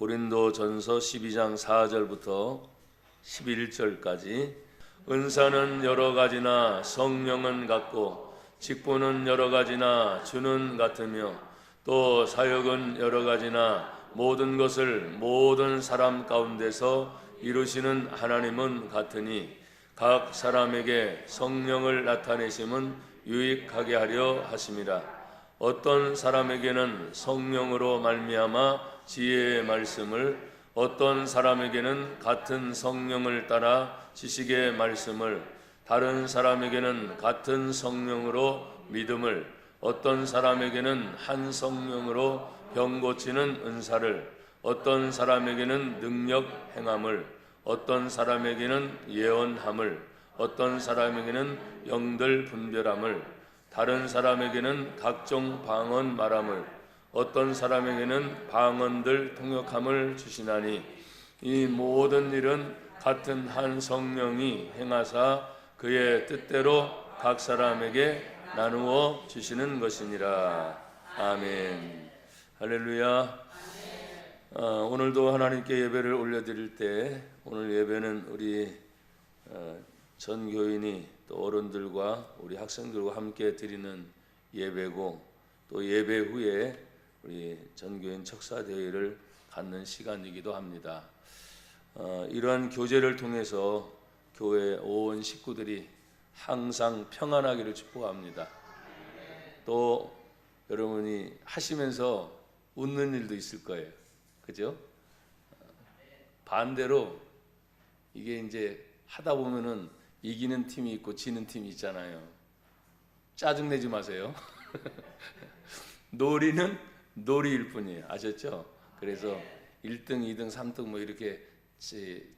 고린도전서 12장 4절부터 11절까지 은사는 여러 가지나 성령은 같고 직분은 여러 가지나 주는 같으며 또 사역은 여러 가지나 모든 것을 모든 사람 가운데서 이루시는 하나님은 같으니 각 사람에게 성령을 나타내심은 유익하게 하려 하심이라. 어떤 사람에게는 성령으로 말미암아 지혜의 말씀을, 어떤 사람에게는 같은 성령을 따라 지식의 말씀을, 다른 사람에게는 같은 성령으로 믿음을, 어떤 사람에게는 한 성령으로 병 고치는 은사를, 어떤 사람에게는 능력 행함을, 어떤 사람에게는 예언함을, 어떤 사람에게는 영들 분별함을, 다른 사람에게는 각종 방언 말함을, 어떤 사람에게는 방언들 통역함을 주시나니 이 모든 일은 같은 한 성령이 행하사 그의 뜻대로 각 사람에게 나누어 주시는 것이니라. 아멘. 할렐루야. 오늘도 하나님께 예배를 올려드릴 때, 오늘 예배는 우리 전 교인이 또 어른들과 우리 학생들과 함께 드리는 예배고, 또 예배 후에 우리 전교인 척사대회를 갖는 시간이기도 합니다. 이러한 교제를 통해서 교회 온 식구들이 항상 평안하기를 축복합니다. 또 여러분이 하시면서 웃는 일도 있을 거예요. 그죠? 반대로 이게 이제 하다 보면은 이기는 팀이 있고 지는 팀이 있잖아요. 짜증내지 마세요. 놀이는 놀이일 뿐이에요. 아셨죠? 그래서 1등, 2등, 3등 뭐 이렇게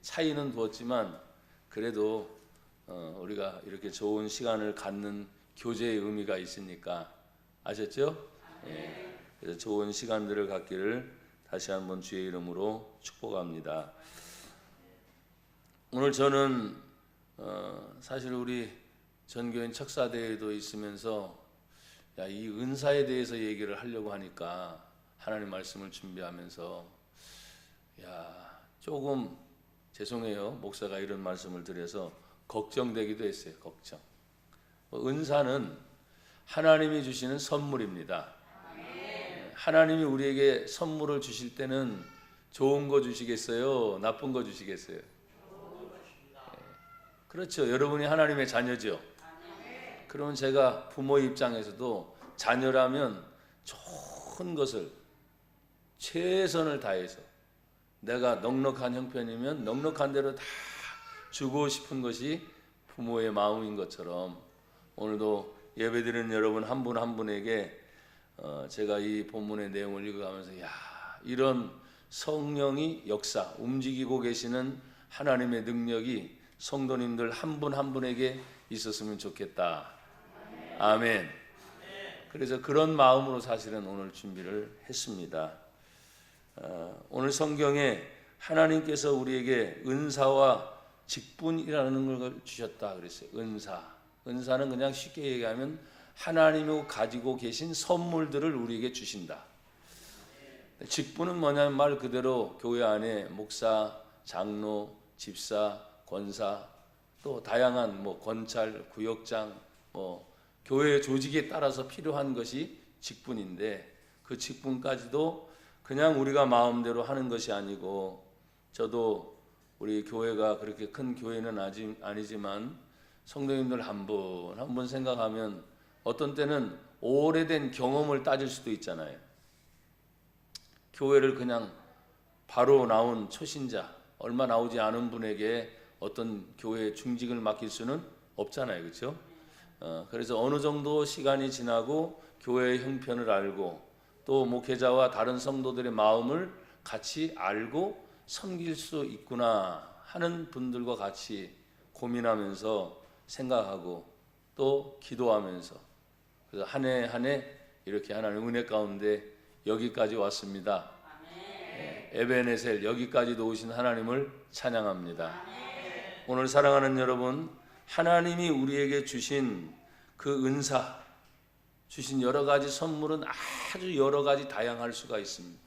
차이는 두었지만 그래도 우리가 이렇게 좋은 시간을 갖는 교제의 의미가 있으니까. 아셨죠? 예. 그래서 좋은 시간들을 갖기를 다시 한번 주의 이름으로 축복합니다. 오늘 저는 사실 우리 전교인 척사대회도 있으면서 이 은사에 대해서 얘기를 하려고 하니까 하나님 말씀을 준비하면서 조금 죄송해요. 목사가 이런 말씀을 드려서 걱정되기도 했어요. 걱정. 은사는 하나님이 주시는 선물입니다. 하나님이 우리에게 선물을 주실 때는 좋은 거 주시겠어요? 나쁜 거 주시겠어요? 그렇죠. 여러분이 하나님의 자녀죠. 그러면 제가 부모 입장에서도 자녀라면 좋은 것을 최선을 다해서, 내가 넉넉한 형편이면 넉넉한 대로 다 주고 싶은 것이 부모의 마음인 것처럼, 오늘도 예배드리는 여러분 한 분 한 분에게 제가 이 본문의 내용을 읽어가면서 이런 성령이 역사 움직이고 계시는 하나님의 능력이 성도님들 한 분 한 분에게 있었으면 좋겠다. 아멘. 그래서 그런 마음으로 사실은 오늘 준비를 했습니다. 오늘 성경에 하나님께서 우리에게 은사와 직분이라는 걸 주셨다 그랬어요. 은사는 그냥 쉽게 얘기하면 하나님이 가지고 계신 선물들을 우리에게 주신다. 직분은 뭐냐면 말 그대로 교회 안에 목사, 장로, 집사, 권사, 또 다양한 권찰, 구역장, 교회 조직에 따라서 필요한 것이 직분인데, 그 직분까지도 그냥 우리가 마음대로 하는 것이 아니고, 저도 우리 교회가 그렇게 큰 교회는 아니지만 성도님들 한 분 한 분 생각하면 어떤 때는 오래된 경험을 따질 수도 있잖아요. 교회를 그냥 바로 나온 초신자, 얼마 나오지 않은 분에게 어떤 교회의 중직을 맡길 수는 없잖아요. 그렇죠? 그래서 어느 정도 시간이 지나고 교회의 형편을 알고 또 목회자와 다른 성도들의 마음을 같이 알고 섬길 수 있구나 하는 분들과 같이 고민하면서 생각하고 또 기도하면서, 그래서 한 해 한 해 이렇게 하나님 은혜 가운데 여기까지 왔습니다. 에베네셀 여기까지도 오신 하나님을 찬양합니다. 오늘 사랑하는 여러분, 하나님이 우리에게 주신 그 은사, 주신 여러 가지 선물은 아주 여러 가지 다양할 수가 있습니다.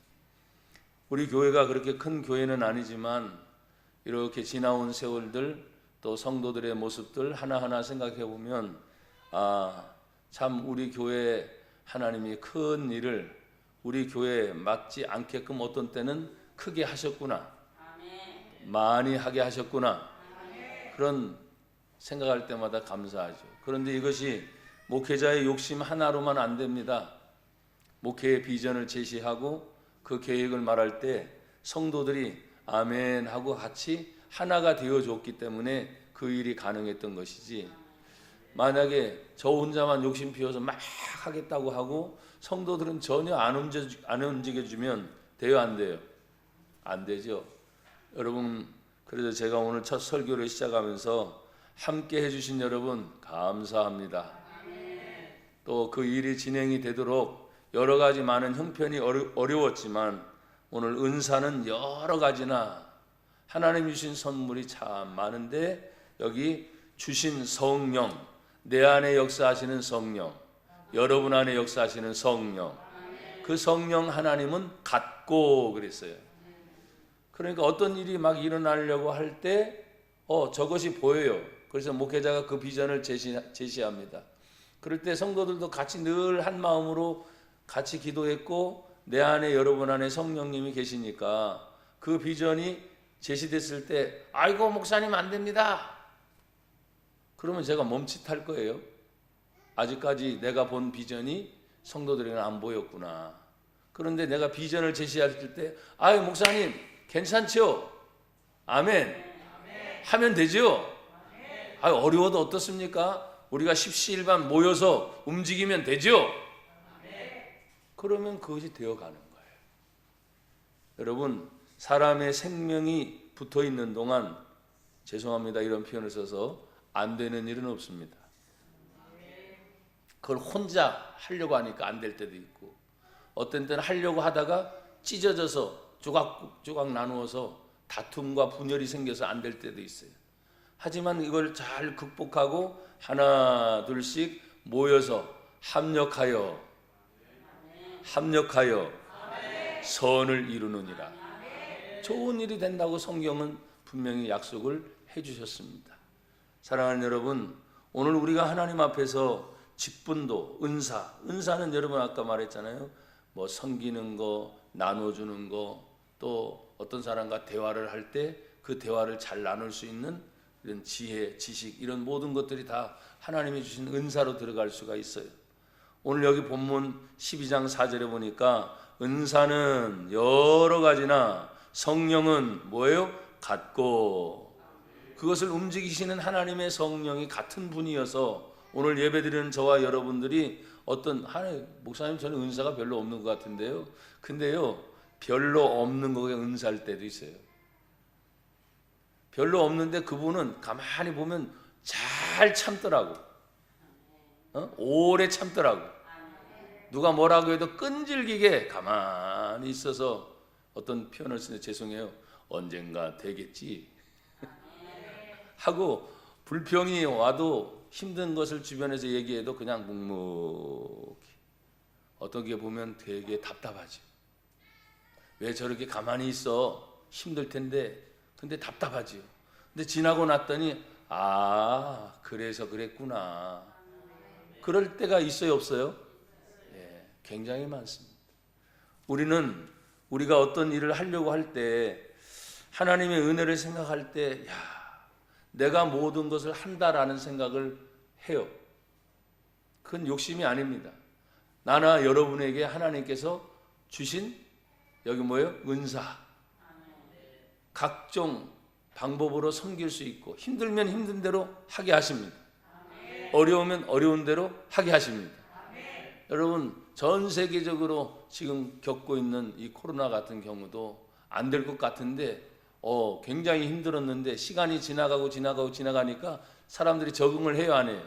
우리 교회가 그렇게 큰 교회는 아니지만 이렇게 지나온 세월들 또 성도들의 모습들 하나하나 생각해 보면 참 우리 교회 하나님이 큰 일을 우리 교회에 맞지 않게끔 어떤 때는 크게 하셨구나, 많이 하게 하셨구나, 그런 생각할 때마다 감사하죠. 그런데 이것이 목회자의 욕심 하나로만 안 됩니다. 목회의 비전을 제시하고 그 계획을 말할 때 성도들이 아멘 하고 같이 하나가 되어줬기 때문에 그 일이 가능했던 것이지, 만약에 저 혼자만 욕심 피워서 막 하겠다고 하고 성도들은 전혀 안 움직여주면 돼요, 안 돼요? 안 되죠. 여러분, 그래서 제가 오늘 첫 설교를 시작하면서 함께 해주신 여러분 감사합니다. 또 그 일이 진행이 되도록 여러 가지 많은 형편이 어려웠지만 오늘 은사는 여러 가지나 하나님 주신 선물이 참 많은데 여기 주신 성령, 내 안에 역사하시는 성령, 여러분 안에 역사하시는 성령, 그 성령 하나님은 같고 그랬어요. 그러니까 어떤 일이 막 일어나려고 할 때 저것이 보여요. 그래서 목회자가 그 비전을 제시합니다. 그럴 때 성도들도 같이 늘 한 마음으로 같이 기도했고 내 안에 여러분 안에 성령님이 계시니까 그 비전이 제시됐을 때 아이고 목사님 안 됩니다. 그러면 제가 멈칫할 거예요. 아직까지 내가 본 비전이 성도들에게는 안 보였구나. 그런데 내가 비전을 제시할 때 아유 목사님 괜찮죠? 아멘. 하면 되죠? 아유 어려워도 어떻습니까? 우리가 십시일반 모여서 움직이면 되죠? 그러면 그것이 되어가는 거예요. 여러분, 사람의 생명이 붙어 있는 동안, 죄송합니다 이런 표현을 써서, 안 되는 일은 없습니다. 그걸 혼자 하려고 하니까 안 될 때도 있고, 어떤 때는 하려고 하다가 찢어져서 조각조각 나누어서 다툼과 분열이 생겨서 안 될 때도 있어요. 하지만 이걸 잘 극복하고 하나 둘씩 모여서 합력하여 선을 이루느니라. 좋은 일이 된다고 성경은 분명히 약속을 해주셨습니다. 사랑하는 여러분, 오늘 우리가 하나님 앞에서 직분도, 은사는 여러분 아까 말했잖아요. 뭐 섬기는 거, 나눠주는 거, 또 어떤 사람과 대화를 할 때 그 대화를 잘 나눌 수 있는 이런 지혜, 지식, 이런 모든 것들이 다 하나님이 주신 은사로 들어갈 수가 있어요. 오늘 여기 본문 12장 4절에 보니까 은사는 여러 가지나 성령은 뭐예요? 같고, 그것을 움직이시는 하나님의 성령이 같은 분이어서 오늘 예배드리는 저와 여러분들이 목사님 저는 은사가 별로 없는 것 같은데요. 근데요, 별로 없는 거에 은사할 때도 있어요. 별로 없는데 그분은 가만히 보면 잘 참더라고. 오래 참더라고. 누가 뭐라고 해도 끈질기게 가만히 있어서, 어떤 표현을 쓰는데 죄송해요. 언젠가 되겠지 하고 불평이 와도 힘든 것을 주변에서 얘기해도 그냥 묵묵히, 어떻게 보면 되게 답답하죠. 왜 저렇게 가만히 있어? 힘들 텐데. 근데 답답하지요. 근데 지나고 났더니 그래서 그랬구나. 그럴 때가 있어요, 없어요? 네, 굉장히 많습니다. 우리가 어떤 일을 하려고 할 때 하나님의 은혜를 생각할 때 내가 모든 것을 한다라는 생각을 해요. 그건 욕심이 아닙니다. 나나 여러분에게 하나님께서 주신 여기 뭐예요? 은사. 각종 방법으로 섬길 수 있고, 힘들면 힘든 대로 하게 하십니다. 어려우면 어려운 대로 하게 하십니다. 여러분, 전 세계적으로 지금 겪고 있는 이 코로나 같은 경우도 안 될 것 같은데 굉장히 힘들었는데 시간이 지나가니까 사람들이 적응을 해요, 안 해요?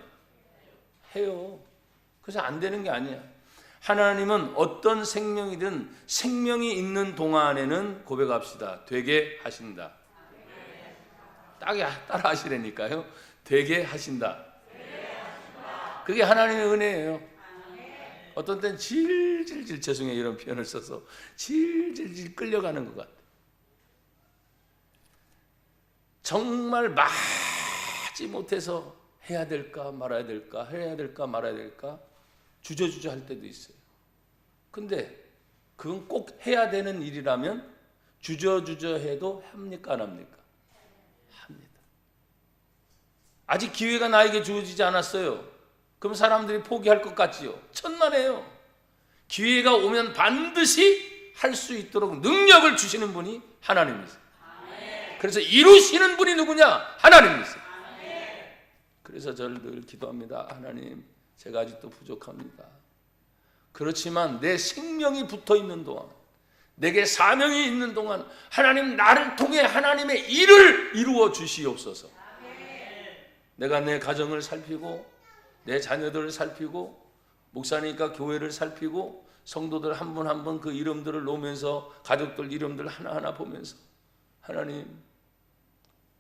해요. 그래서 안 되는 게 아니야. 하나님은 어떤 생명이든 생명이 있는 동안에는 고백합시다. 되게 하신다. 따라 하시라니까요. 되게 하신다. 그게 하나님의 은혜예요. 어떤 때는 질질질, 죄송해요 이런 표현을 써서, 질질질 끌려가는 것 같아요. 정말 마지 못해서 해야 될까 말아야 될까, 해야 될까 말아야 될까 주저주저 할 때도 있어요. 근데 그건 꼭 해야 되는 일이라면 주저주저 해도 합니까 안 합니까? 합니다. 아직 기회가 나에게 주어지지 않았어요. 그럼 사람들이 포기할 것 같지요? 천만에요. 기회가 오면 반드시 할 수 있도록 능력을 주시는 분이 하나님이세요. 그래서 이루시는 분이 누구냐? 하나님이세요. 그래서 저를 늘 기도합니다. 하나님, 제가 아직도 부족합니다. 그렇지만 내 생명이 붙어 있는 동안, 내게 사명이 있는 동안 하나님, 나를 통해 하나님의 일을 이루어 주시옵소서. 내가 내 가정을 살피고 내 자녀들을 살피고 목사니까 교회를 살피고 성도들 한 분 한 분 그 이름들을 놓으면서 가족들 이름들 하나하나 보면서, 하나님,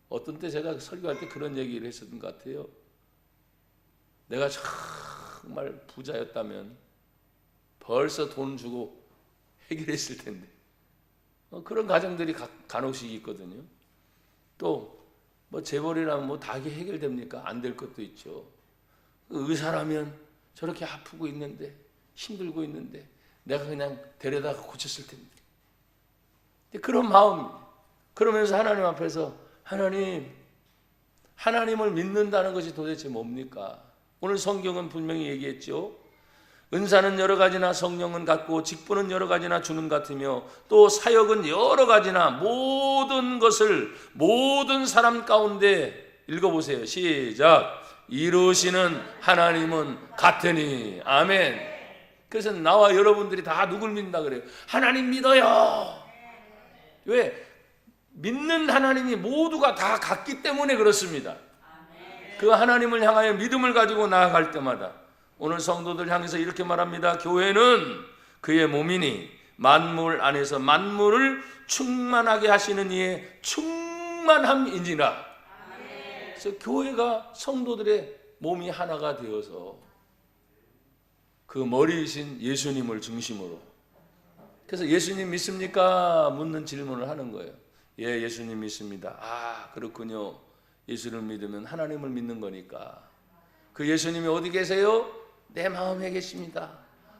어떤 때 제가 설교할 때 그런 얘기를 했었던 것 같아요. 내가 정말 부자였다면 벌써 돈 주고 해결했을 텐데. 그런 가정들이 간혹씩 있거든요. 또 뭐 재벌이라면 뭐 다 해결됩니까? 안 될 것도 있죠. 의사라면 저렇게 아프고 있는데, 힘들고 있는데 내가 그냥 데려다가 고쳤을 텐데. 그런 마음이에요. 그러면서 하나님 앞에서, 하나님, 하나님을 믿는다는 것이 도대체 뭡니까? 오늘 성경은 분명히 얘기했죠. 은사는 여러 가지나 성령은 같고 직분은 여러 가지나 주는 같으며 또 사역은 여러 가지나 모든 것을 모든 사람 가운데, 읽어보세요. 시작. 이루시는 하나님은 같으니. 아멘. 그래서 나와 여러분들이 다 누굴 믿는다 그래요? 하나님 믿어요. 왜? 믿는 하나님이 모두가 다 같기 때문에 그렇습니다. 그 하나님을 향하여 믿음을 가지고 나아갈 때마다, 오늘 성도들 향해서 이렇게 말합니다. 교회는 그의 몸이니 만물 안에서 만물을 충만하게 하시는 이의 충만함이니라. 그래서 교회가 성도들의 몸이 하나가 되어서 그 머리이신 예수님을 중심으로, 그래서 예수님 믿습니까? 묻는 질문을 하는 거예요. 예, 예수님 믿습니다. 아, 그렇군요. 예수를 믿으면 하나님을 믿는 거니까. 그 예수님이 어디 계세요? 내 마음에 계십니다.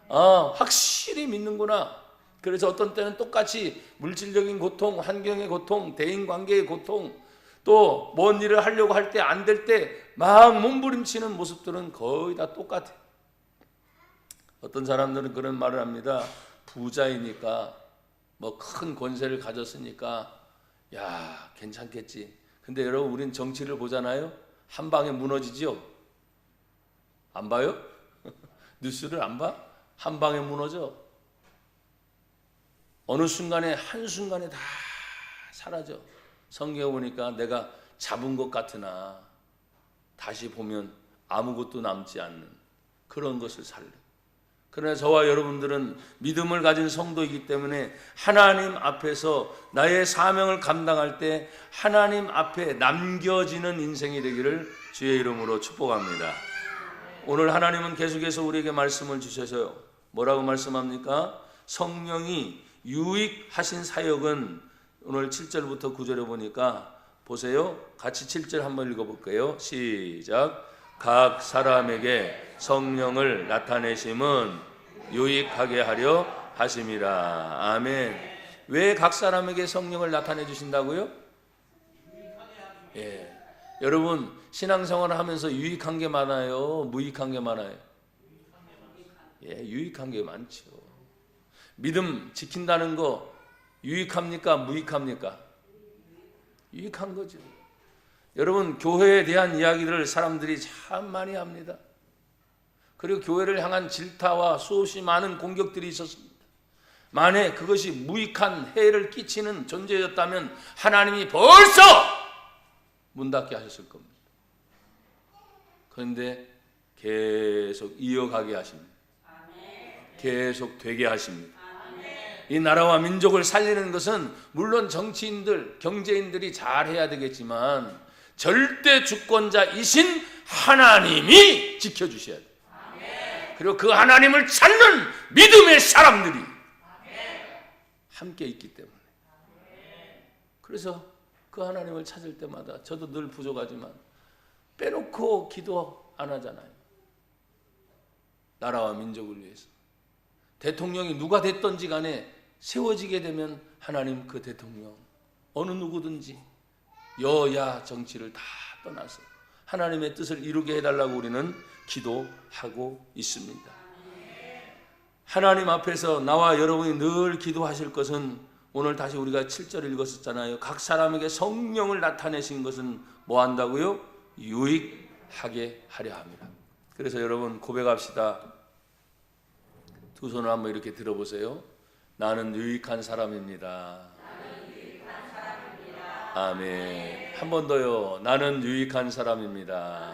확실히 믿는구나. 그래서 어떤 때는 똑같이 물질적인 고통, 환경의 고통, 대인관계의 고통, 또 뭔 일을 하려고 할 때 안 될 때 막 몸부림치는 모습들은 거의 다 똑같아요. 어떤 사람들은 그런 말을 합니다. 부자이니까, 뭐 큰 권세를 가졌으니까 야, 괜찮겠지. 근데 여러분, 우린 정치를 보잖아요. 한 방에 무너지죠? 안 봐요? 뉴스를 안 봐? 한 방에 무너져. 어느 순간에, 한순간에 다 사라져. 성경에 보니까 내가 잡은 것 같으나 다시 보면 아무것도 남지 않는 그런 것을 살래. 그러나 저와 여러분들은 믿음을 가진 성도이기 때문에 하나님 앞에서 나의 사명을 감당할 때 하나님 앞에 남겨지는 인생이 되기를 주의 이름으로 축복합니다. 오늘 하나님은 계속해서 우리에게 말씀을 주셔서요. 뭐라고 말씀합니까? 성령이 유익하신 사역은, 오늘 7절부터 9절에 보니까 보세요. 같이 7절 한번 읽어볼게요. 시작. 각 사람에게 성령을 나타내심은 유익하게 하려 하심이라. 아멘. 왜 각 사람에게 성령을 나타내 주신다고요? 예. 여러분, 신앙생활을 하면서 유익한 게 많아요? 무익한 게 많아요? 예, 유익한 게 많죠. 믿음 지킨다는 거 유익합니까? 무익합니까? 유익한 거죠. 여러분, 교회에 대한 이야기를 사람들이 참 많이 합니다. 그리고 교회를 향한 질타와 수없이 많은 공격들이 있었습니다. 만약 그것이 무익한 해를 끼치는 존재였다면 하나님이 벌써 문 닫게 하셨을 겁니다. 그런데 계속 이어가게 하십니다. 계속 되게 하십니다. 이 나라와 민족을 살리는 것은 물론 정치인들, 경제인들이 잘해야 되겠지만 절대 주권자이신 하나님이 지켜주셔야 돼요. 그리고 그 하나님을 찾는 믿음의 사람들이 함께 있기 때문에. 그래서 그 하나님을 찾을 때마다 저도 늘 부족하지만 빼놓고 기도 안 하잖아요. 나라와 민족을 위해서. 대통령이 누가 됐든지 간에 세워지게 되면 하나님 그 대통령 어느 누구든지 여야 정치를 다 떠나서 하나님의 뜻을 이루게 해달라고 우리는 기도하고 있습니다. 하나님 앞에서 나와 여러분이 늘 기도하실 것은 오늘 다시 우리가 7절을 읽었었잖아요. 각 사람에게 성령을 나타내신 것은 뭐 한다고요? 유익하게 하려 합니다. 그래서 여러분 고백합시다. 두 손을 한번 이렇게 들어보세요. 나는 유익한 사람입니다. 아멘. 한 번 더요. 나는 유익한 사람입니다.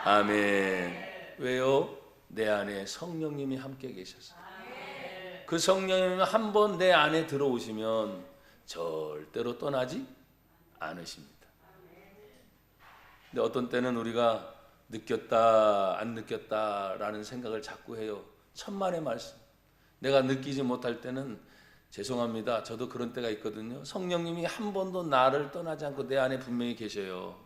아멘. 왜요? 내 안에 성령님이 함께 계셔서. 그 성령님이 한 번 내 안에 들어오시면 절대로 떠나지 않으십니다. 근데 어떤 때는 우리가 느꼈다 안 느꼈다라는 생각을 자꾸 해요. 천만의 말씀. 내가 느끼지 못할 때는 죄송합니다. 저도 그런 때가 있거든요. 성령님이 한 번도 나를 떠나지 않고 내 안에 분명히 계셔요.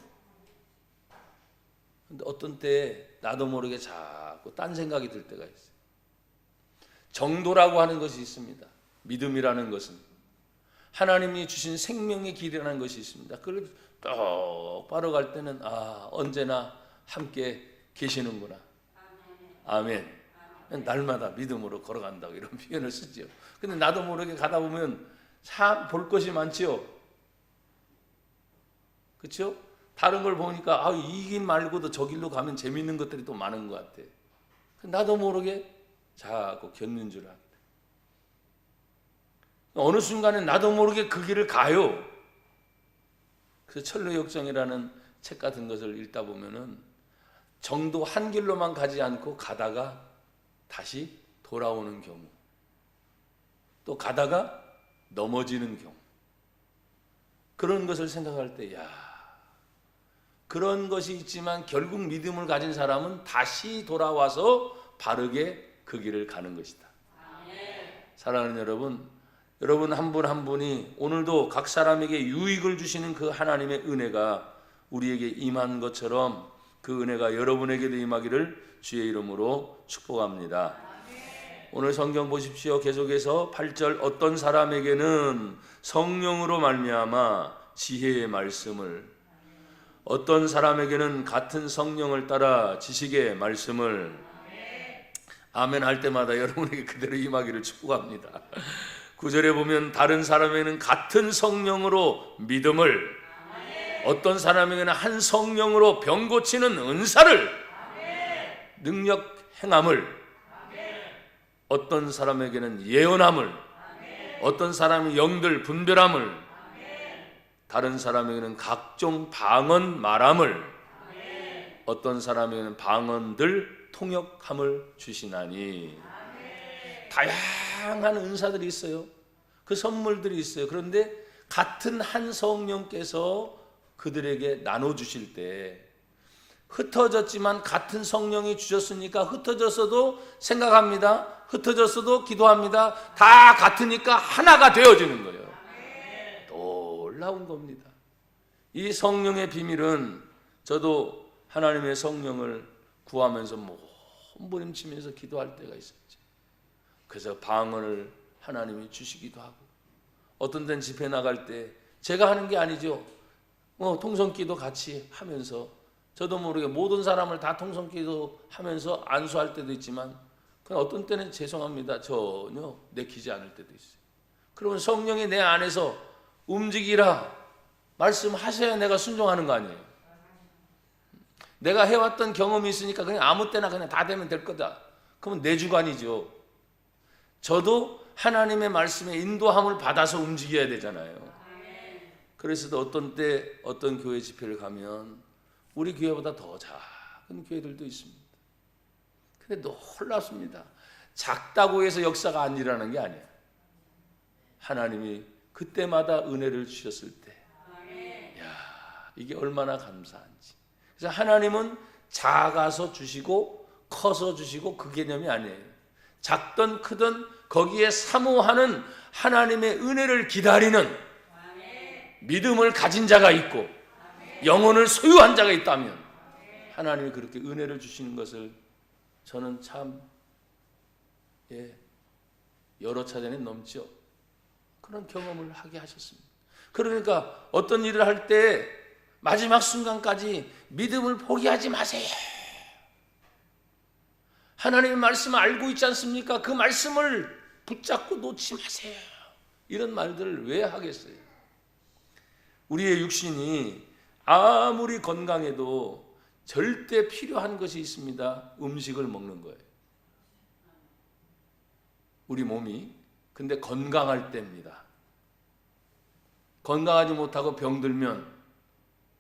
근데 어떤 때 나도 모르게 자꾸 딴 생각이 들 때가 있어요. 정도라고 하는 것이 있습니다. 믿음이라는 것은 하나님이 주신 생명의 길이라는 것이 있습니다. 그걸 똑바로 갈 때는 언제나 함께 계시는구나. 아멘. 날마다 믿음으로 걸어간다고 이런 표현을 쓰죠. 근데 나도 모르게 가다 보면 참 볼 것이 많죠. 그렇죠? 다른 걸 보니까 이 길 말고도 저 길로 가면 재밌는 것들이 또 많은 것 같아. 나도 모르게 자꾸 겪는 줄 압니다. 어느 순간에 나도 모르게 그 길을 가요. 그래서 철로역정이라는 책 같은 것을 읽다 보면은 정도 한 길로만 가지 않고 가다가 다시 돌아오는 경우, 또 가다가 넘어지는 경우, 그런 것을 생각할 때 그런 것이 있지만 결국 믿음을 가진 사람은 다시 돌아와서 바르게 그 길을 가는 것이다. 사랑하는 여러분 한 분 한 분이 오늘도 각 사람에게 유익을 주시는 그 하나님의 은혜가 우리에게 임한 것처럼 그 은혜가 여러분에게도 임하기를 주의 이름으로 축복합니다. 오늘 성경 보십시오. 계속해서 8절 어떤 사람에게는 성령으로 말미암아 지혜의 말씀을, 어떤 사람에게는 같은 성령을 따라 지식의 말씀을. 아멘 할 때마다 여러분에게 그대로 임하기를 축복합니다. 9절에 보면 다른 사람에게는 같은 성령으로 믿음을, 어떤 사람에게는 한 성령으로 병 고치는 은사를, 능력 행함을, 어떤 사람에게는 예언함을, 어떤 사람은 영들 분별함을, 다른 사람에게는 각종 방언 말함을, 어떤 사람에게는 방언들 통역함을 주시나니. 다양한 은사들이 있어요. 그 선물들이 있어요. 그런데 같은 한 성령께서 그들에게 나눠주실 때 흩어졌지만 같은 성령이 주셨으니까 흩어졌어도 생각합니다. 흩어졌어도 기도합니다. 다 같으니까 하나가 되어지는 거예요. 놀라운 겁니다. 이 비밀은 저도 하나님의 성령을 구하면서 몸부림치면서 기도할 때가 있었죠. 그래서 방언을 하나님이 주시기도 하고, 어떤 데는 집회 나갈 때 제가 하는 게 아니죠. 통성기도 같이 하면서 저도 모르게 모든 사람을 다 통성기도 하면서 안수할 때도 있지만, 어떤 때는 죄송합니다. 전혀 내키지 않을 때도 있어요. 그러면 성령이 내 안에서 움직이라 말씀하셔야 내가 순종하는 거 아니에요. 내가 해왔던 경험이 있으니까 그냥 아무 때나 그냥 다 되면 될 거다. 그러면 내 주관이죠. 저도 하나님의 말씀에 인도함을 받아서 움직여야 되잖아요. 그래서 어떤 때 어떤 교회 집회를 가면 우리 교회보다 더 작은 교회들도 있습니다. 근데 놀랍습니다. 작다고 해서 역사가 안 일어나는 게 아니에요. 하나님이 그때마다 은혜를 주셨을 때, 이게 얼마나 감사한지. 그래서 하나님은 작아서 주시고 커서 주시고 그 개념이 아니에요. 작든 크든 거기에 사모하는 하나님의 은혜를 기다리는 믿음을 가진 자가 있고 영혼을 소유한 자가 있다면 하나님이 그렇게 은혜를 주시는 것을 저는 참 여러 차례는 넘죠. 그런 경험을 하게 하셨습니다. 그러니까 어떤 일을 할 때 마지막 순간까지 믿음을 포기하지 마세요. 하나님의 말씀을 알고 있지 않습니까? 그 말씀을 붙잡고 놓지 마세요. 이런 말들을 왜 하겠어요? 우리의 육신이 아무리 건강해도 절대 필요한 것이 있습니다. 음식을 먹는 거예요. 우리 몸이. 근데 건강할 때입니다. 건강하지 못하고 병들면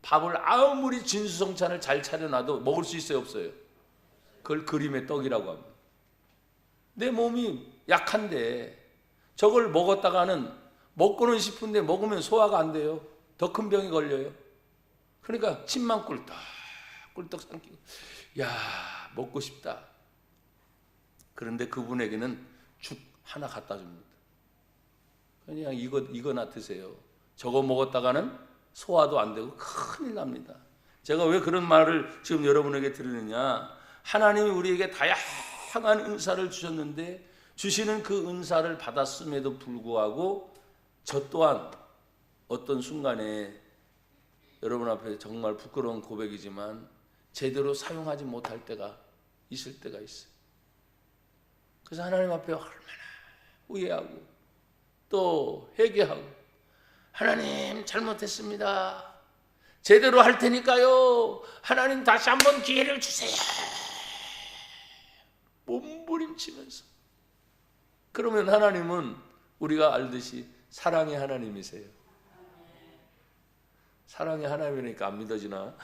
밥을 아무리 진수성찬을 잘 차려놔도 먹을 수 있어요, 없어요? 그걸 그림의 떡이라고 합니다. 내 몸이 약한데 저걸 먹었다가는 먹고는 싶은데 먹으면 소화가 안 돼요. 더 큰 병이 걸려요. 그러니까 침만 꿀떡 삼키고 야, 먹고 싶다. 그런데 그분에게는 죽 하나 갖다 줍니다. 그냥 이거나 드세요. 저거 먹었다가는 소화도 안 되고 큰일 납니다. 제가 왜 그런 말을 지금 여러분에게 드리느냐? 하나님이 우리에게 다양한 은사를 주셨는데 주시는 그 은사를 받았음에도 불구하고 저 또한 어떤 순간에 여러분 앞에 정말 부끄러운 고백이지만 제대로 사용하지 못할 때가 있을 때가 있어요. 그래서 하나님 앞에 얼마나 후회하고 또 회개하고 하나님 잘못했습니다. 제대로 할 테니까요. 하나님 다시 한번 기회를 주세요. 몸부림치면서. 그러면 하나님은 우리가 알듯이 사랑의 하나님이세요. 사랑의 하나님이니까 안 믿어지나?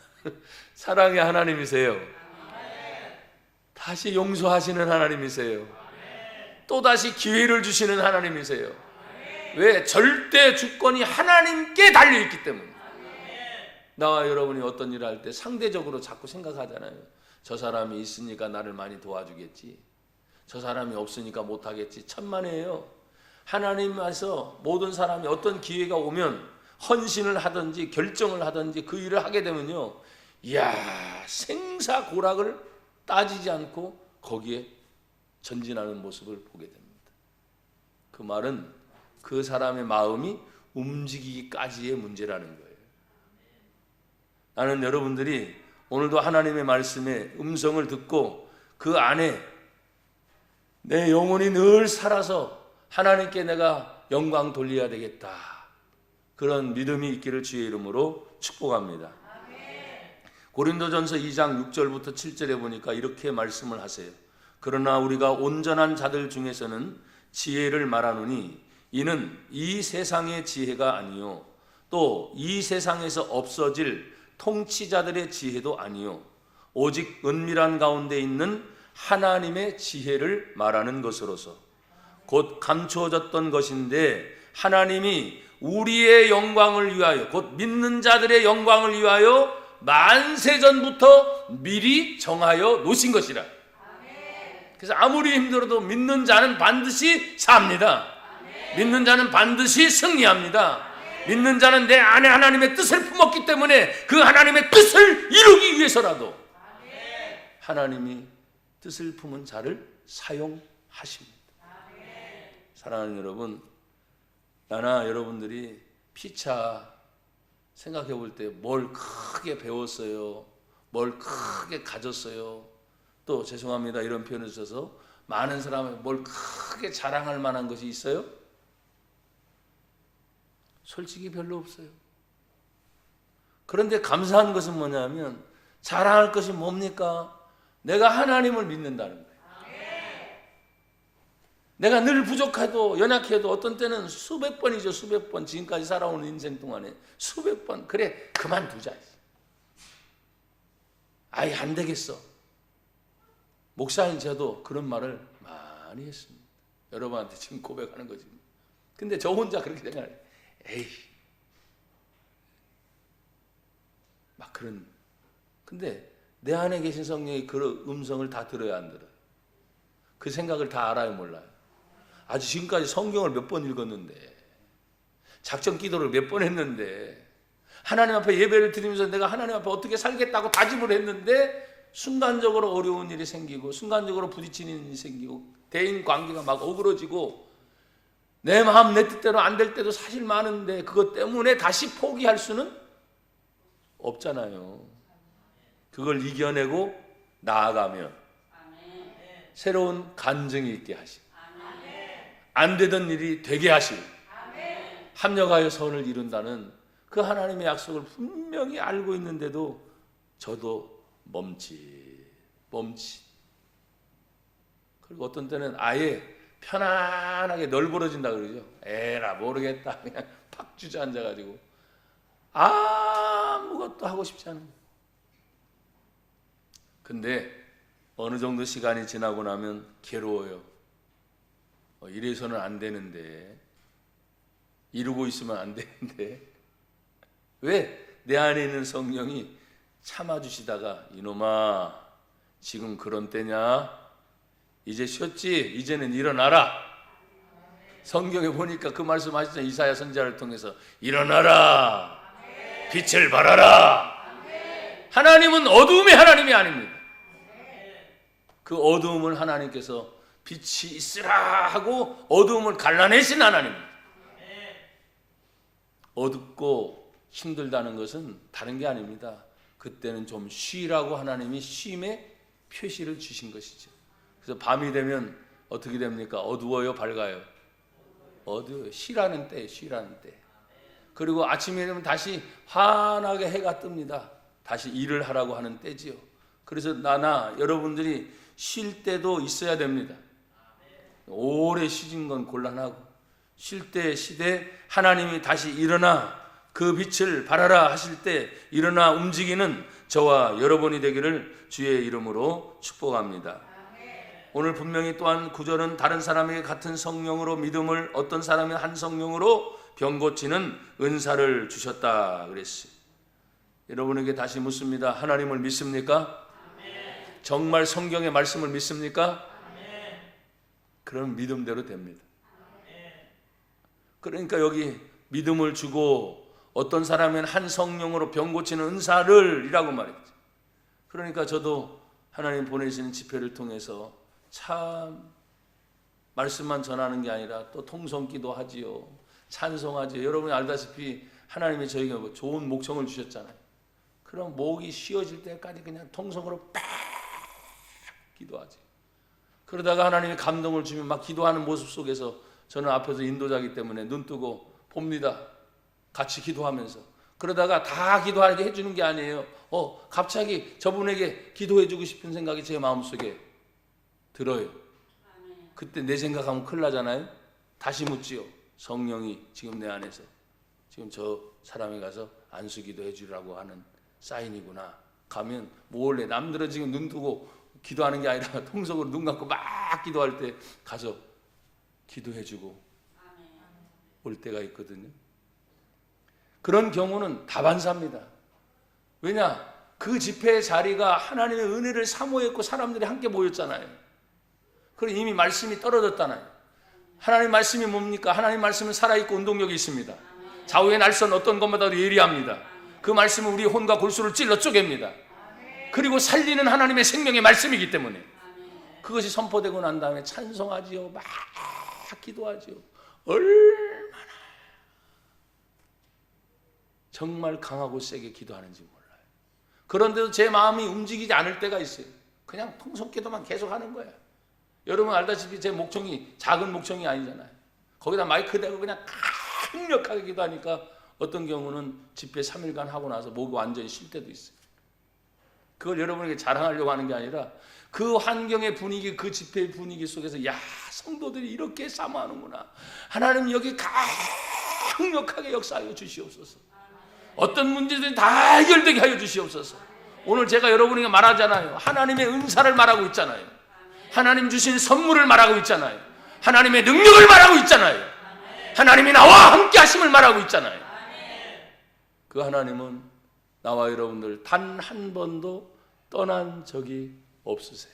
사랑의 하나님이세요. 다시 용서하시는 하나님이세요. 또다시 기회를 주시는 하나님이세요. 왜? 절대 주권이 하나님께 달려있기 때문에. 나와 여러분이 어떤 일을 할 때 상대적으로 자꾸 생각하잖아요. 저 사람이 있으니까 나를 많이 도와주겠지. 저 사람이 없으니까 못하겠지. 천만에요. 하나님께서 모든 사람이 어떤 기회가 오면 헌신을 하든지 결정을 하든지 그 일을 하게 되면요, 이야, 생사고락을 따지지 않고 거기에 전진하는 모습을 보게 됩니다. 그 말은 그 사람의 마음이 움직이기까지의 문제라는 거예요. 나는 여러분들이 오늘도 하나님의 말씀의 음성을 듣고 그 안에 내 영혼이 늘 살아서 하나님께 내가 영광 돌려야 되겠다. 그런 믿음이 있기를 주의 이름으로 축복합니다. 고린도전서 2장 6절부터 7절에 보니까 이렇게 말씀을 하세요. 그러나 우리가 온전한 자들 중에서는 지혜를 말하노니 이는 이 세상의 지혜가 아니요 또 이 세상에서 없어질 통치자들의 지혜도 아니요 오직 은밀한 가운데 있는 하나님의 지혜를 말하는 것으로서 곧 감추어졌던 것인데 하나님이 우리의 영광을 위하여 곧 믿는 자들의 영광을 위하여 만세전부터 미리 정하여 놓으신 것이라. 그래서 아무리 힘들어도 믿는 자는 반드시 삽니다. 믿는 자는 반드시 승리합니다. 믿는 자는 내 안에 하나님의 뜻을 품었기 때문에 그 하나님의 뜻을 이루기 위해서라도 하나님이 뜻을 품은 자를 사용하십니다. 사랑하는 여러분, 나나 여러분들이 피차 생각해 볼 때 뭘 크게 배웠어요, 뭘 크게 가졌어요, 또 죄송합니다 이런 표현을 써서 많은 사람이 뭘 크게 자랑할 만한 것이 있어요? 솔직히 별로 없어요. 그런데 감사한 것은 뭐냐면 자랑할 것이 뭡니까? 내가 하나님을 믿는다는 거예요. 내가 늘 부족해도 연약해도 어떤 때는 수백 번이죠. 수백 번. 지금까지 살아온 인생 동안에 수백 번. 그래 그만두자. 아예 안 되겠어. 목사인 저도 그런 말을 많이 했습니다. 여러분한테 지금 고백하는 거지. 근데 저 혼자 그렇게 생각해요. 에이 막 그런. 근데 내 안에 계신 성령이 그 음성을 다 들어야 안 들어요? 그 생각을 다 알아요, 몰라요? 아주 지금까지 성경을 몇 번 읽었는데, 작전 기도를 몇 번 했는데, 하나님 앞에 예배를 드리면서 내가 하나님 앞에 어떻게 살겠다고 다짐을 했는데 순간적으로 어려운 일이 생기고 순간적으로 부딪히는 일이 생기고 대인 관계가 막 어그러지고 내 마음 내 뜻대로 안 될 때도 사실 많은데 그것 때문에 다시 포기할 수는 없잖아요. 그걸 이겨내고 나아가면 새로운 간증이 있게 하시고 안 되던 일이 되게 하시고 합력하여 선을 이룬다는 그 하나님의 약속을 분명히 알고 있는데도 저도 멈칫. 그리고 어떤 때는 아예 편안하게 널브러진다 그러죠. 에라 모르겠다. 그냥 팍 주저앉아가지고 아무것도 하고 싶지 않은 거예요. 근데 어느 정도 시간이 지나고 나면 괴로워요. 이래서는 안 되는데, 이루고 있으면 안 되는데, 왜? 내 안에 있는 성령이 참아주시다가 이놈아 지금 그런 때냐? 이제 쉬었지? 이제는 일어나라. 성경에 보니까 그 말씀 하시잖아요. 이사야 선지자를 통해서 일어나라, 빛을 발하라. 하나님은 어두움의 하나님이 아닙니다. 그 어두움을 하나님께서 빛이 있으라 하고 어두움을 갈라내신 하나님입니다. 어둡고 힘들다는 것은 다른 게 아닙니다. 그때는 좀 쉬라고 하나님이 쉼의 표시를 주신 것이죠. 그래서 밤이 되면 어떻게 됩니까? 어두워요, 밝아요? 어두워요. 쉬라는 때, 쉬라는 때. 그리고 아침이 되면 다시 환하게 해가 뜹니다. 다시 일을 하라고 하는 때지요. 그래서 나나 여러분들이 쉴 때도 있어야 됩니다. 오래 쉬진 건 곤란하고 쉴 때 쉬되 하나님이 다시 일어나 그 빛을 발하라 하실 때 일어나 움직이는 저와 여러분이 되기를 주의 이름으로 축복합니다. 오늘 분명히 또한 구절은 다른 사람에게 같은 성령으로 믿음을 어떤 사람이 한 성령으로 병 고치는 은사를 주셨다 그랬어요. 여러분에게 다시 묻습니다. 하나님을 믿습니까? 정말 성경의 말씀을 믿습니까? 그럼 믿음대로 됩니다. 그러니까 여기 믿음을 주고 어떤 사람은 한 성령으로 병 고치는 은사를 이라고 말했죠. 그러니까 저도 하나님 보내시는 집회를 통해서 참 말씀만 전하는 게 아니라 또 통성기도 하지요. 찬송하지요. 여러분이 알다시피 하나님이 저에게 좋은 목청을 주셨잖아요. 그럼 목이 쉬어질 때까지 그냥 통성으로 빡 기도하지. 그러다가 하나님이 감동을 주면 막 기도하는 모습 속에서 저는 앞에서 인도자이기 때문에 눈 뜨고 봅니다. 같이 기도하면서. 그러다가 다 기도하게 해주는 게 아니에요. 갑자기 저분에게 기도해주고 싶은 생각이 제 마음속에 들어요. 그때 내 생각하면 큰일 나잖아요. 다시 묻지요. 성령이 지금 내 안에서 지금 저 사람에 가서 안수기도 해주라고 하는 사인이구나. 가면 몰래 남들은 지금 눈 뜨고 기도하는 게 아니라 통속으로 눈 감고 막 기도할 때 가서 기도해주고 올 때가 있거든요. 그런 경우는 다반사입니다. 왜냐? 그 집회의 자리가 하나님의 은혜를 사모했고 사람들이 함께 모였잖아요. 그리고 이미 말씀이 떨어졌잖아요. 하나님 말씀이 뭡니까? 하나님 말씀은 살아있고 운동력이 있습니다. 좌우의 날선 어떤 것마다도 예리합니다. 그 말씀은 우리의 혼과 골수를 찔러 쪼갭니다. 그리고 살리는 하나님의 생명의 말씀이기 때문에 그것이 선포되고 난 다음에 찬송하지요. 막 기도하지요. 얼마나 정말 강하고 세게 기도하는지 몰라요. 그런데도 제 마음이 움직이지 않을 때가 있어요. 그냥 통성기도만 계속 하는 거예요. 여러분 알다시피 제 목청이 작은 목청이 아니잖아요. 거기다 마이크 대고 그냥 강력하게 기도하니까 어떤 경우는 집회 3일간 하고 나서 목이 완전히 쉴 때도 있어요. 그걸 여러분에게 자랑하려고 하는 게 아니라 그 환경의 분위기, 그 집회의 분위기 속에서 야, 성도들이 이렇게 사모하는구나. 하나님 여기 강력하게 역사하여 주시옵소서. 어떤 문제들이 다 해결되게 하여 주시옵소서. 오늘 제가 여러분에게 말하잖아요. 하나님의 은사를 말하고 있잖아요. 하나님 주신 선물을 말하고 있잖아요. 하나님의 능력을 말하고 있잖아요. 하나님이 나와 함께 하심을 말하고 있잖아요. 그 하나님은 나와 여러분들 단 한 번도 떠난 적이 없으세요.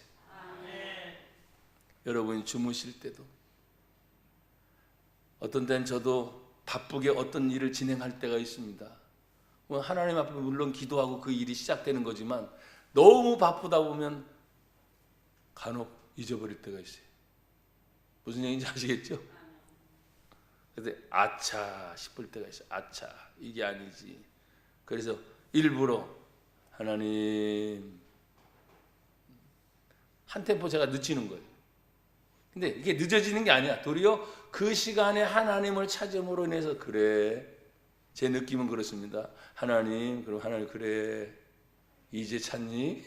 여러분이 주무실 때도, 어떤 때는 저도 바쁘게 어떤 일을 진행할 때가 있습니다. 하나님 앞에 물론 기도하고 그 일이 시작되는 거지만 너무 바쁘다 보면 간혹 잊어버릴 때가 있어요. 무슨 얘기인지 아시겠죠? 근데 아차 싶을 때가 있어요. 아차, 이게 아니지. 그래서 일부러 하나님, 한 템포 제가 늦추는 거예요. 근데 이게 늦어지는 게 아니야. 도리어 그 시간에 하나님을 찾음으로 인해서, 그래, 제 느낌은 그렇습니다. 하나님, 그럼 하나님, 그래, 이제 찾니?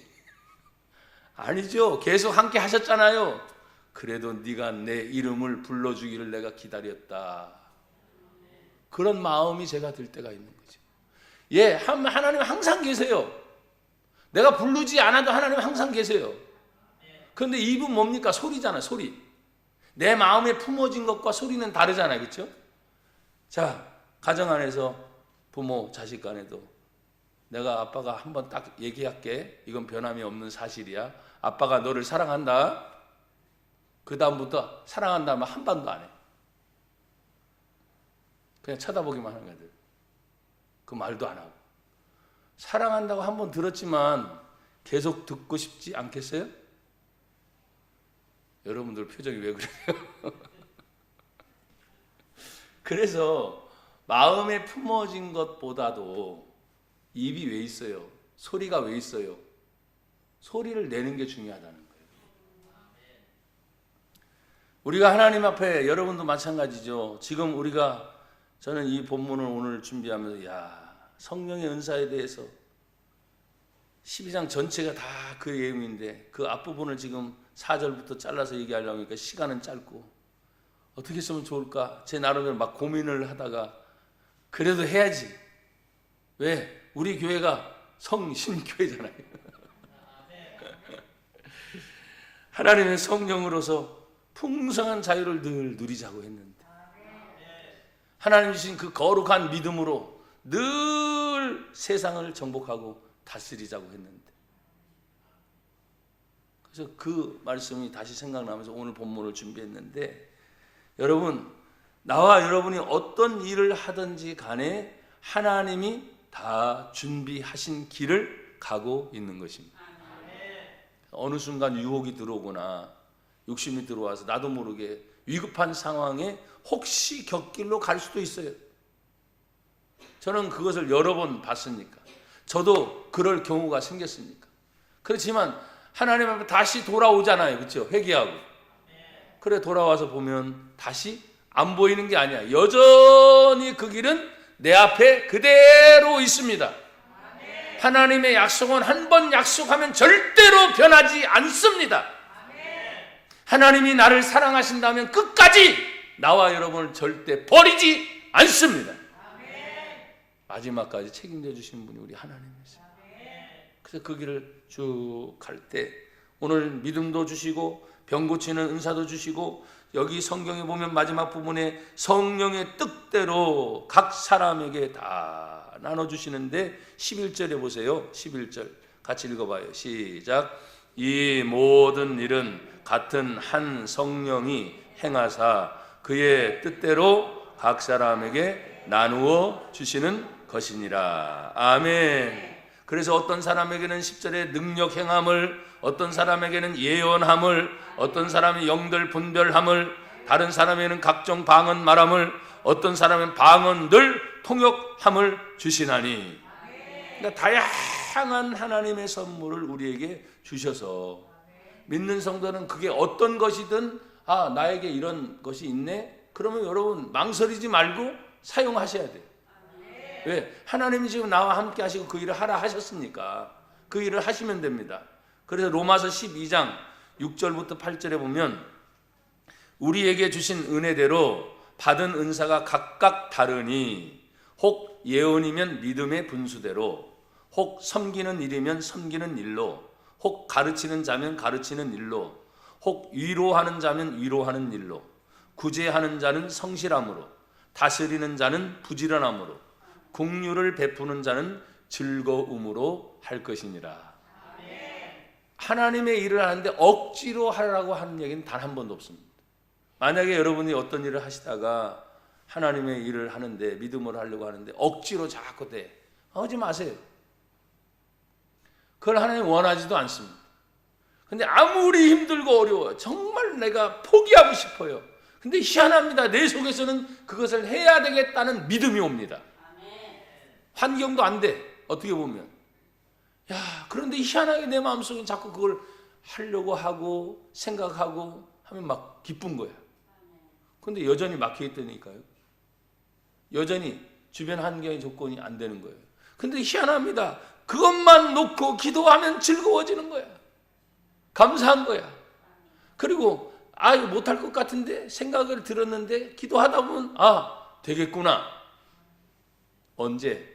아니죠. 계속 함께 하셨잖아요. 그래도 네가 내 이름을 불러주기를 내가 기다렸다. 그런 마음이 제가 들 때가 있는 거죠. 예, 하나님 항상 계세요. 내가 부르지 않아도 하나님 항상 계세요. 그런데 입은 뭡니까? 소리잖아요. 소리. 내 마음에 품어진 것과 소리는 다르잖아요. 그렇죠? 자, 가정 안에서 부모, 자식 간에도 내가 아빠가 한번 딱 얘기할게. 이건 변함이 없는 사실이야. 아빠가 너를 사랑한다. 그 다음부터 사랑한다면 한 번도 안 해. 그냥 쳐다보기만 하는 거들. 그 말도 안 하고. 사랑한다고 한 번 들었지만 계속 듣고 싶지 않겠어요? 여러분들 표정이 왜 그래요? 그래서 마음에 품어진 것보다도 입이 왜 있어요? 소리가 왜 있어요? 소리를 내는 게 중요하다는 거예요. 우리가 하나님 앞에, 여러분도 마찬가지죠. 지금 우리가, 저는 이 본문을 오늘 준비하면서, 야, 성령의 은사에 대해서 12장 전체가 다 그 내용인데 그 앞부분을 지금 4절부터 잘라서 얘기하려고 하니까 시간은 짧고 어떻게 했으면 좋을까? 제 나름대로 막 고민을 하다가 그래도 해야지. 왜? 우리 교회가 성신교회잖아요. 하나님의 성령으로서 풍성한 자유를 늘 누리자고 했는데, 하나님 주신 그 거룩한 믿음으로 늘 세상을 정복하고 다스리자고 했는데, 그래서 그 말씀이 다시 생각나면서 오늘 본문을 준비했는데, 여러분, 나와 여러분이 어떤 일을 하든지 간에 하나님이 다 준비하신 길을 가고 있는 것입니다. 어느 순간 유혹이 들어오거나 욕심이 들어와서 나도 모르게 위급한 상황에 혹시 곁길로 갈 수도 있어요. 저는 그것을 여러 번 봤으니까, 저도 그럴 경우가 생겼으니까. 그렇지만 하나님 앞에 다시 돌아오잖아요. 그렇죠? 회개하고. 그래 돌아와서 보면 다시 안 보이는 게 아니야. 여전히 그 길은 내 앞에 그대로 있습니다. 하나님의 약속은 한 번 약속하면 절대로 변하지 않습니다. 하나님이 나를 사랑하신다면 끝까지 나와 여러분을 절대 버리지 않습니다. 마지막까지 책임져 주신 분이 우리 하나님이세요. 그래서 그 길을 쭉 갈 때 오늘 믿음도 주시고 병 고치는 은사도 주시고, 여기 성경에 보면 마지막 부분에 성령의 뜻대로 각 사람에게 다 나눠주시는데 11절에 보세요. 11절 같이 읽어봐요. 시작. 이 모든 일은 같은 한 성령이 행하사 그의 뜻대로 각 사람에게 나누어 주시는 것이니라. 아멘. 그래서 어떤 사람에게는 10절에 능력 행함을, 어떤 사람에게는 예언함을, 어떤 사람이 영들 분별함을, 다른 사람에게는 각종 방언 말함을, 어떤 사람은 방언들 통역함을 주시나니. 그러니까 다양한 하나님의 선물을 우리에게 주셔서 믿는 성도는 그게 어떤 것이든, 아, 나에게 이런 것이 있네? 그러면 여러분 망설이지 말고 사용하셔야 돼요. 왜? 하나님이 지금 나와 함께 하시고 그 일을 하라 하셨으니까 그 일을 하시면 됩니다. 그래서 로마서 12장 6절부터 8절에 보면 우리에게 주신 은혜대로 받은 은사가 각각 다르니 혹 예언이면 믿음의 분수대로, 혹 섬기는 일이면 섬기는 일로, 혹 가르치는 자면 가르치는 일로, 혹 위로하는 자면 위로하는 일로, 구제하는 자는 성실함으로, 다스리는 자는 부지런함으로, 국류를 베푸는 자는 즐거움으로 할 것이니라. 하나님의 일을 하는데 억지로 하라고 하는 얘기는 단 한 번도 없습니다. 만약에 여러분이 어떤 일을 하시다가 하나님의 일을 하는데, 믿음으로 하려고 하는데 억지로 자꾸 하지 마세요. 그걸 하나님 원하지도 않습니다. 근데 아무리 힘들고 어려워요. 정말 내가 포기하고 싶어요. 근데 희한합니다. 내 속에서는 그것을 해야 되겠다는 믿음이 옵니다. 환경도 안 돼. 어떻게 보면. 그런데 희한하게 내 마음속에 자꾸 그걸 하려고 하고 생각하고 하면 막 기쁜 거야. 근데 여전히 막혀 있다니까요. 여전히 주변 환경의 조건이 안 되는 거예요. 근데 희한합니다. 그것만 놓고 기도하면 즐거워지는 거야. 감사한 거야. 그리고 못할 것 같은데 생각을 들었는데 기도하다 보면 되겠구나. 언제?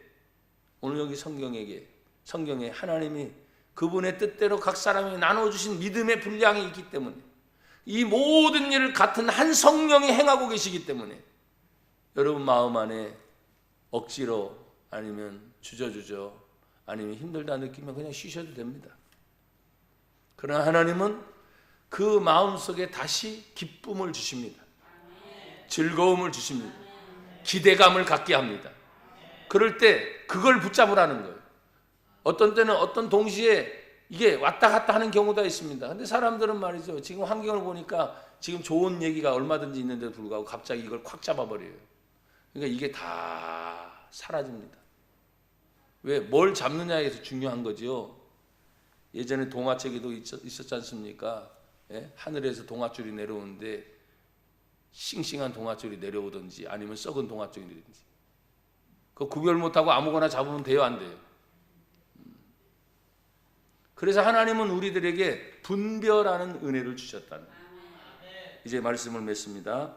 오늘 여기 성경에 하나님이 그분의 뜻대로 각 사람이 나눠주신 믿음의 분량이 있기 때문에, 이 모든 일을 같은 한 성령이 행하고 계시기 때문에 여러분 마음 안에 억지로 아니면 주저주저 아니면 힘들다 느끼면 그냥 쉬셔도 됩니다. 그러나 하나님은 그 마음속에 다시 기쁨을 주십니다. 즐거움을 주십니다. 기대감을 갖게 합니다. 그럴 때 그걸 붙잡으라는 거예요. 어떤 때는 어떤 동시에 이게 왔다 갔다 하는 경우가 있습니다. 근데 사람들은 말이죠, 지금 환경을 보니까 지금 좋은 얘기가 얼마든지 있는데도 불구하고 갑자기 이걸 콱 잡아버려요. 그러니까 이게 다 사라집니다. 왜? 뭘 잡느냐에서 중요한 거죠. 예전에 동화책에도 있었지 않습니까? 하늘에서 동화줄이 내려오는데 싱싱한 동화줄이 내려오든지 아니면 썩은 동화줄이 내려오든지, 그 구별 못하고 아무거나 잡으면 돼요, 안 돼요? 그래서 하나님은 우리들에게 분별하는 은혜를 주셨다는 거예요. 이제 말씀을 맺습니다.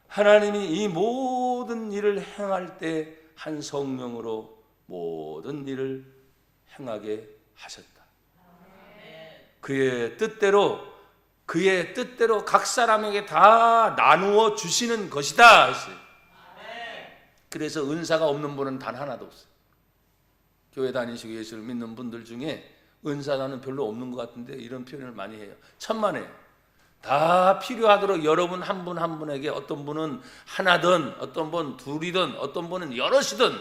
하나님이 이 모든 일을 행할 때 한 성령으로 모든 일을 행하게 하셨다. 그의 뜻대로 각 사람에게 다 나누어 주시는 것이다 했어요. 그래서 은사가 없는 분은 단 하나도 없어요. 교회 다니시고 예수를 믿는 분들 중에 은사는 별로 없는 것 같은데 이런 표현을 많이 해요. 천만에요. 다 필요하도록 여러분 한 분 한 분에게, 어떤 분은 하나든 어떤 분 둘이든 어떤 분은 여럿이든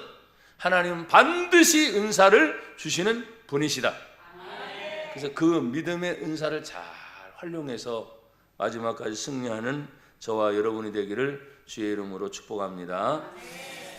하나님은 반드시 은사를 주시는 분이시다. 그래서 그 믿음의 은사를 잘 활용해서 마지막까지 승리하는 저와 여러분이 되기를 주의 이름으로 축복합니다.